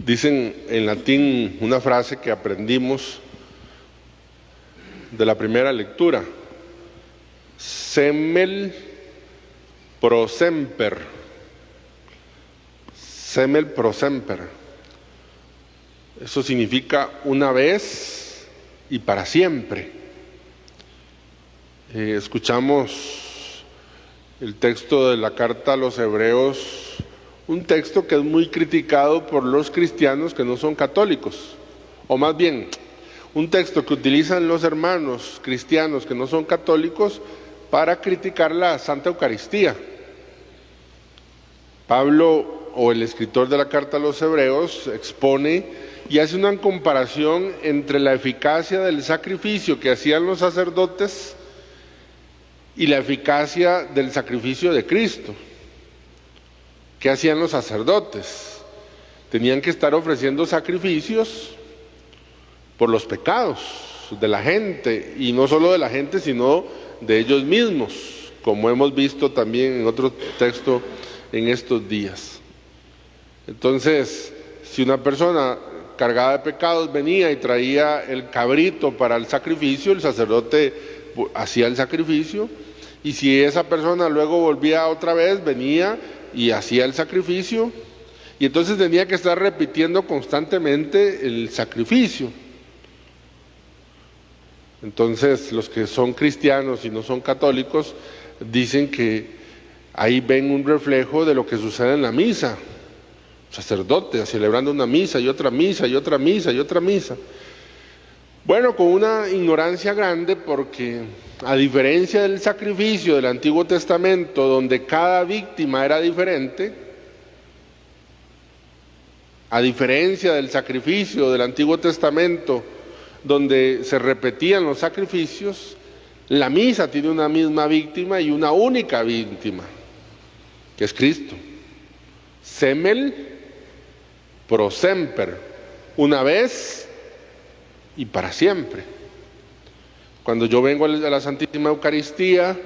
Dicen en latín una frase que aprendimos de la primera lectura: semel pro semper. Semel pro semper. Eso significa una vez y para siempre. Escuchamos el texto de la carta a los Hebreos, un texto que es muy criticado por los cristianos que no son católicos, o más bien, un texto que utilizan los hermanos cristianos que no son católicos para criticar la Santa Eucaristía. Pablo, o el escritor de la carta a los Hebreos, expone y hace una comparación entre la eficacia del sacrificio que hacían los sacerdotes y la eficacia del sacrificio de Cristo. ¿Qué hacían los sacerdotes? Tenían que estar ofreciendo sacrificios por los pecados de la gente, y no solo de la gente, sino de ellos mismos, como hemos visto también en otro texto en estos días. Entonces, si una persona cargada de pecados venía y traía el cabrito para el sacrificio, el sacerdote hacía el sacrificio, y si esa persona luego volvía otra vez, venía y hacía el sacrificio, y entonces tenía que estar repitiendo constantemente el sacrificio. Entonces, los que son cristianos y no son católicos dicen que ahí ven un reflejo de lo que sucede en la misa. Sacerdotes celebrando una misa y otra misa y otra misa y otra misa. Bueno, con una ignorancia grande, porque a diferencia del sacrificio del Antiguo Testamento, donde cada víctima era diferente, a diferencia del sacrificio del Antiguo Testamento, donde se repetían los sacrificios, la misa tiene una misma víctima y una única víctima, que es Cristo. Semel pro semper, una vez y para siempre. Cuando yo vengo a la Santísima Eucaristía,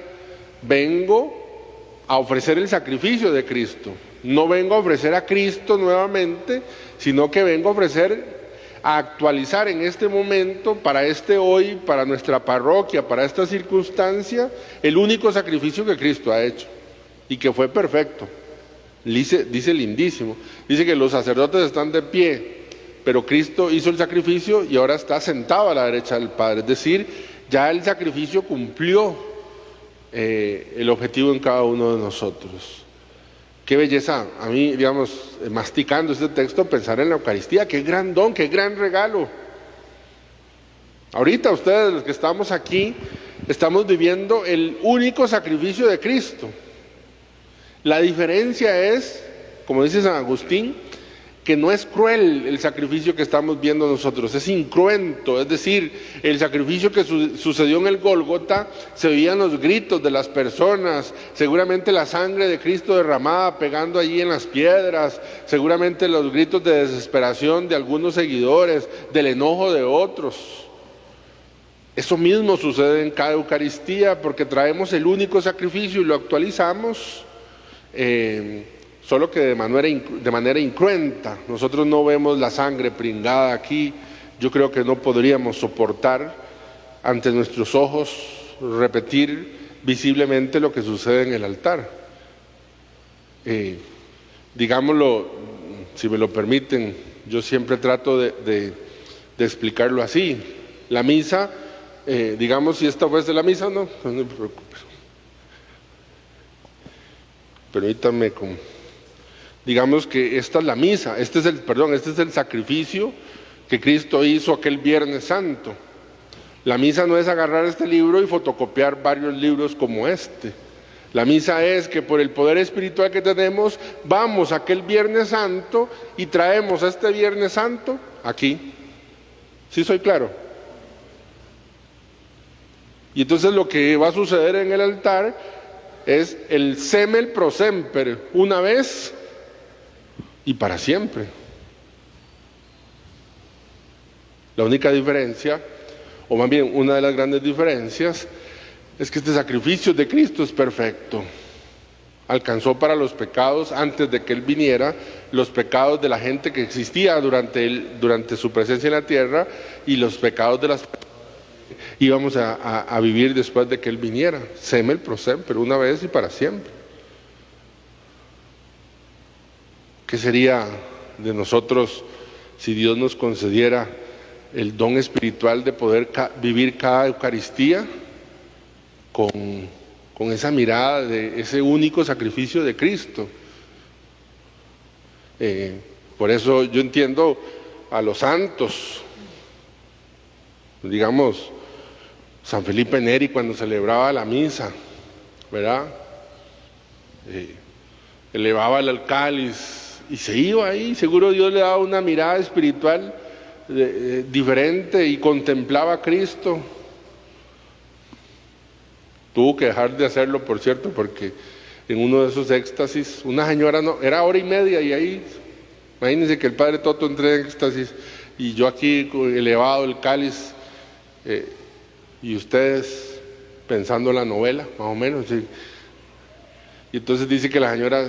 vengo a ofrecer el sacrificio de Cristo. No vengo a ofrecer a Cristo nuevamente, sino que vengo a ofrecer, a actualizar en este momento, para este hoy, para nuestra parroquia, para esta circunstancia, el único sacrificio que Cristo ha hecho y que fue perfecto. Dice lindísimo, dice que los sacerdotes están de pie, pero Cristo hizo el sacrificio y ahora está sentado a la derecha del Padre. Es decir, ya el sacrificio cumplió el objetivo en cada uno de nosotros. Qué belleza, a mí, digamos, masticando este texto, pensar en la Eucaristía. Qué gran don, qué gran regalo. Ahorita ustedes, los que estamos aquí, estamos viviendo el único sacrificio de Cristo. La diferencia es, como dice San Agustín, que no es cruel el sacrificio que estamos viendo nosotros, es incruento. Es decir, el sacrificio que sucedió en el Gólgota, se oían los gritos de las personas, seguramente la sangre de Cristo derramada pegando allí en las piedras, seguramente los gritos de desesperación de algunos seguidores, del enojo de otros. Eso mismo sucede en cada Eucaristía, porque traemos el único sacrificio y lo actualizamos, solo que de manera incruenta. Nosotros no vemos la sangre pringada aquí. Yo creo que no podríamos soportar ante nuestros ojos repetir visiblemente lo que sucede en el altar. Digámoslo, si me lo permiten, yo siempre trato de explicarlo así. La misa, digamos, si esta fuese la misa, no me preocupe. Permítanme digamos que esta es la misa, este es el sacrificio que Cristo hizo aquel Viernes Santo. La misa no es agarrar este libro y fotocopiar varios libros como este. La misa es que por el poder espiritual que tenemos, vamos a aquel Viernes Santo y traemos a este Viernes Santo aquí. ¿Sí soy claro? Y entonces lo que va a suceder en el altar es el semel pro semper, una vez y para siempre. La única diferencia, o más bien una de las grandes diferencias, es que este sacrificio de Cristo es perfecto. alcanzó para los pecados antes de que Él viniera, los pecados de la gente que existía durante su presencia en la tierra y los pecados de las íbamos a vivir después de que Él viniera. Semel pro semper, una vez y para siempre. ¿Qué sería de nosotros si Dios nos concediera el don espiritual de poder vivir cada Eucaristía con esa mirada de ese único sacrificio de Cristo? Por eso yo entiendo a los santos, digamos, San Felipe Neri cuando celebraba la misa, ¿verdad? Elevaba el cáliz y se iba ahí, seguro Dios le daba una mirada espiritual diferente y contemplaba a Cristo. Tuvo que dejar de hacerlo, por cierto, porque en uno de esos éxtasis, una señora, no, era hora y media y ahí, imagínense que el Padre Toto entré en éxtasis y yo aquí elevado el cáliz y ustedes pensando la novela, más o menos. ¿Sí? Y entonces dice que la señora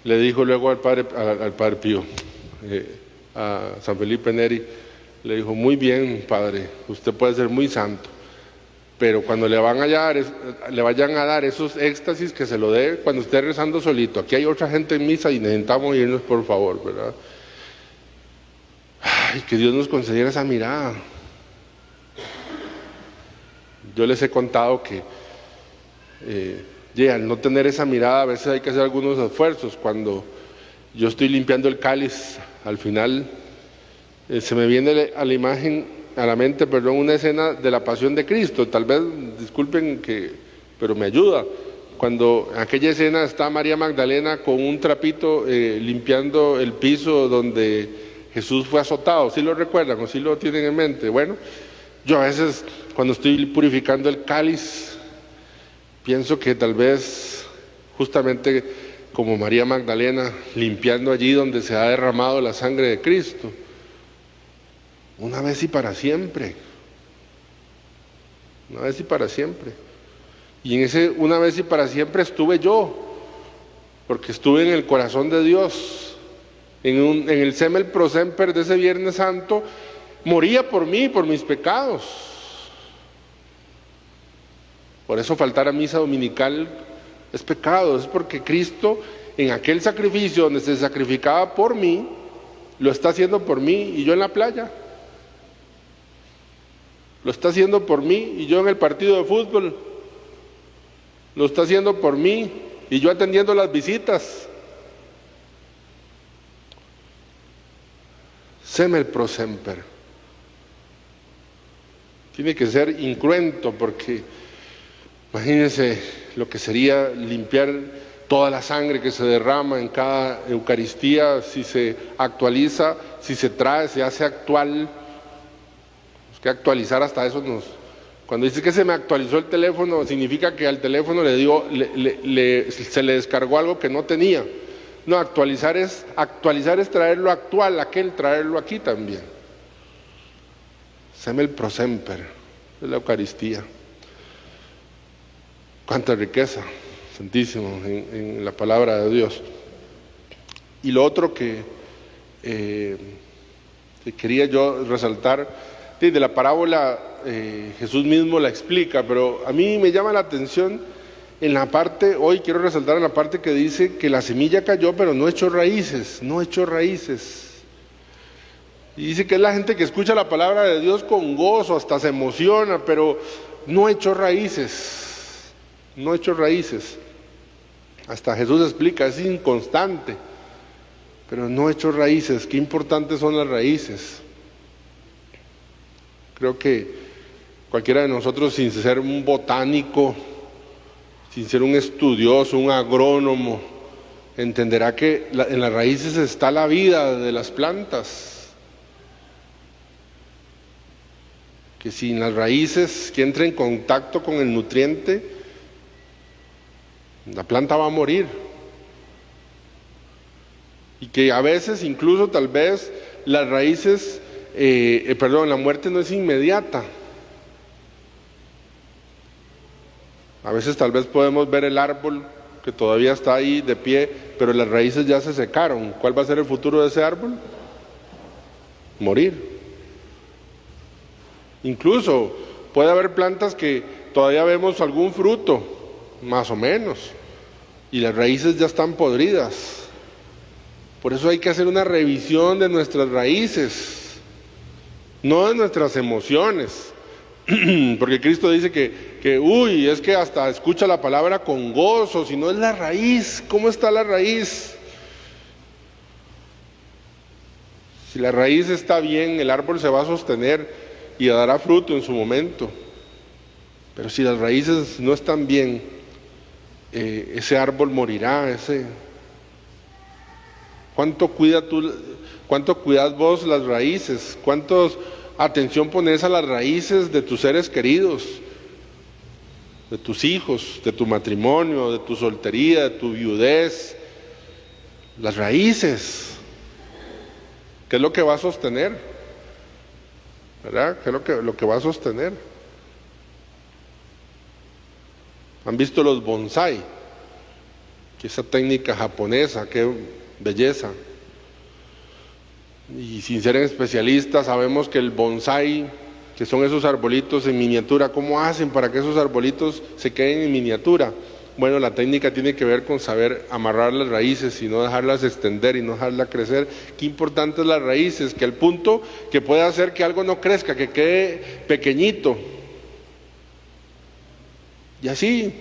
le dijo luego al padre Pío, a San Felipe Neri, le dijo: muy bien, padre, usted puede ser muy santo, pero cuando le vayan a dar esos éxtasis, que se lo dé cuando esté rezando solito. Aquí hay otra gente en misa y necesitamos irnos, por favor, ¿verdad? Ay, que Dios nos concediera esa mirada. Yo les he contado que al no tener esa mirada, a veces hay que hacer algunos esfuerzos. Cuando yo estoy limpiando el cáliz, al final se me viene a la mente, una escena de la Pasión de Cristo. Tal vez, disculpen pero me ayuda. Cuando en aquella escena está María Magdalena con un trapito limpiando el piso donde Jesús fue azotado. ¿Sí lo recuerdan o sí lo tienen en mente? Bueno, yo a veces cuando estoy purificando el cáliz, pienso que tal vez justamente como María Magdalena, limpiando allí donde se ha derramado la sangre de Cristo, una vez y para siempre. Una vez y para siempre. Y en ese una vez y para siempre estuve yo, porque estuve en el corazón de Dios, en el semel pro semper de ese Viernes Santo. Moría por mí, por mis pecados. Por eso faltar a misa dominical es pecado, es porque Cristo en aquel sacrificio donde se sacrificaba por mí, lo está haciendo por mí y yo en la playa. Lo está haciendo por mí y yo en el partido de fútbol. Lo está haciendo por mí y yo atendiendo las visitas. Semel pro semper. Tiene que ser incruento, porque imagínense lo que sería limpiar toda la sangre que se derrama en cada Eucaristía, si se actualiza, si se trae, se hace actual. Es que actualizar hasta eso Cuando dice que se me actualizó el teléfono, significa que al teléfono se le descargó algo que no tenía. No, actualizar es traerlo actual, traerlo aquí también. Semel pro semper, es la Eucaristía. Cuánta riqueza, santísimo, en la palabra de Dios. Y lo otro que quería yo resaltar, de la parábola, Jesús mismo la explica, pero a mí me llama la atención en la parte, hoy quiero resaltar en la parte que dice que la semilla cayó, pero no echó raíces, no echó raíces. Y dice que es la gente que escucha la palabra de Dios con gozo, hasta se emociona, pero no echó raíces, no echó raíces. Hasta Jesús explica, es inconstante, pero no echó raíces. Qué importantes son las raíces. Creo que cualquiera de nosotros, sin ser un botánico, sin ser un estudioso, un agrónomo, entenderá que en las raíces está la vida de las plantas. Que sin las raíces que entre en contacto con el nutriente, la planta va a morir. Y que a veces, incluso tal vez, las raíces, la muerte no es inmediata. A veces tal vez podemos ver el árbol que todavía está ahí de pie, pero las raíces ya se secaron. ¿Cuál va a ser el futuro de ese árbol? Morir. Incluso puede haber plantas que todavía vemos algún fruto, más o menos, y las raíces ya están podridas. Por eso hay que hacer una revisión de nuestras raíces, no de nuestras emociones. Porque Cristo dice que es que hasta escucha la palabra con gozo, si no es la raíz. ¿Cómo está la raíz? Si la raíz está bien, el árbol se va a sostener y dará fruto en su momento. Pero si las raíces no están bien, ese árbol morirá. ¿Cuánto cuidas vos las raíces? ¿Cuántos atención pones a las raíces de tus seres queridos, de tus hijos, de tu matrimonio, de tu soltería, de tu viudez? Las raíces, ¿qué es lo que va a sostener? ¿Verdad? ¿Qué es lo que va a sostener? ¿Han visto los bonsai? Que esa técnica japonesa, qué belleza. Y sin ser especialistas, sabemos que el bonsai, que son esos arbolitos en miniatura, ¿cómo hacen para que esos arbolitos se queden en miniatura? Bueno, la técnica tiene que ver con saber amarrar las raíces y no dejarlas extender y no dejarlas crecer. Qué importante es las raíces, que al punto que puede hacer que algo no crezca, que quede pequeñito. Y así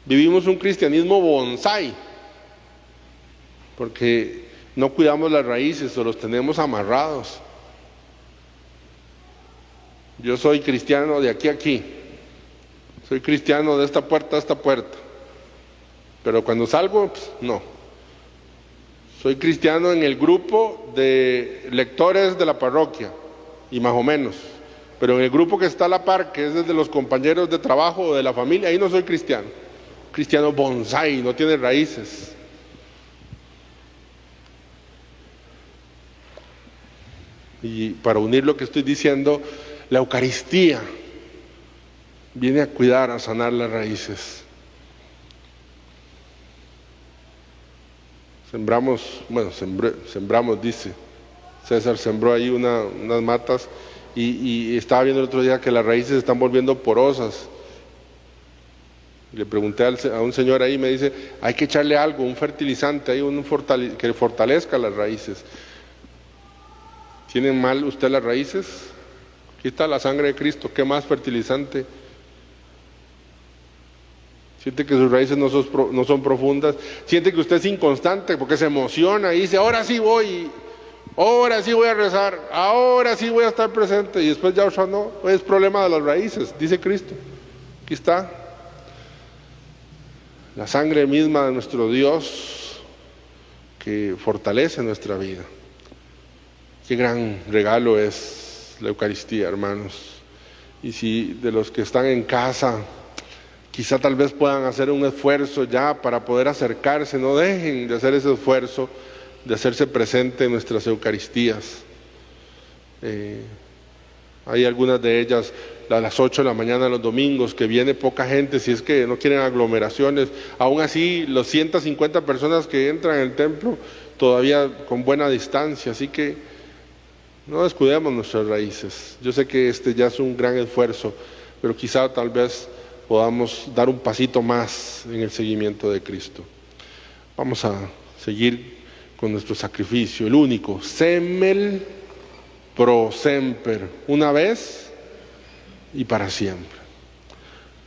vivimos un cristianismo bonsai, porque no cuidamos las raíces o los tenemos amarrados. Yo soy cristiano de aquí a aquí, soy cristiano de esta puerta a esta puerta, pero cuando salgo, pues, no. Soy cristiano en el grupo de lectores de la parroquia, y más o menos, pero en el grupo que está a la par, que es desde los compañeros de trabajo o de la familia, ahí no soy cristiano. Cristiano bonsai, no tiene raíces. Y para unir lo que estoy diciendo, la Eucaristía viene a cuidar, a sanar las raíces. Sembramos, dice. César sembró ahí unas matas y estaba viendo el otro día que las raíces se están volviendo porosas. Le pregunté a un señor ahí, me dice, hay que echarle algo, un fertilizante ahí, que fortalezca las raíces. ¿Tienen mal usted las raíces? Aquí está la sangre de Cristo, ¿qué más fertilizante? Siente que sus raíces no son profundas, siente que usted es inconstante porque se emociona y dice, ahora sí voy a rezar, ahora sí voy a estar presente, y después ya no, es problema de las raíces, dice Cristo. Aquí está la sangre misma de nuestro Dios que fortalece nuestra vida. Qué gran regalo es la Eucaristía, hermanos. Y si de los que están en casa, quizá tal vez puedan hacer un esfuerzo ya para poder acercarse, no dejen de hacer ese esfuerzo de hacerse presente en nuestras Eucaristías. Hay algunas de ellas a las 8 de la mañana los domingos, que viene poca gente, si es que no quieren aglomeraciones. Aún así, los 150 personas que entran en el templo, todavía con buena distancia, así que no descuidemos nuestras raíces. Yo sé que este ya es un gran esfuerzo, pero quizá tal vez podamos dar un pasito más en el seguimiento de Cristo. Vamos a seguir con nuestro sacrificio, el único, semel pro semper, una vez y para siempre.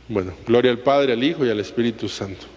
Bueno, gloria al Padre, al Hijo y al Espíritu Santo.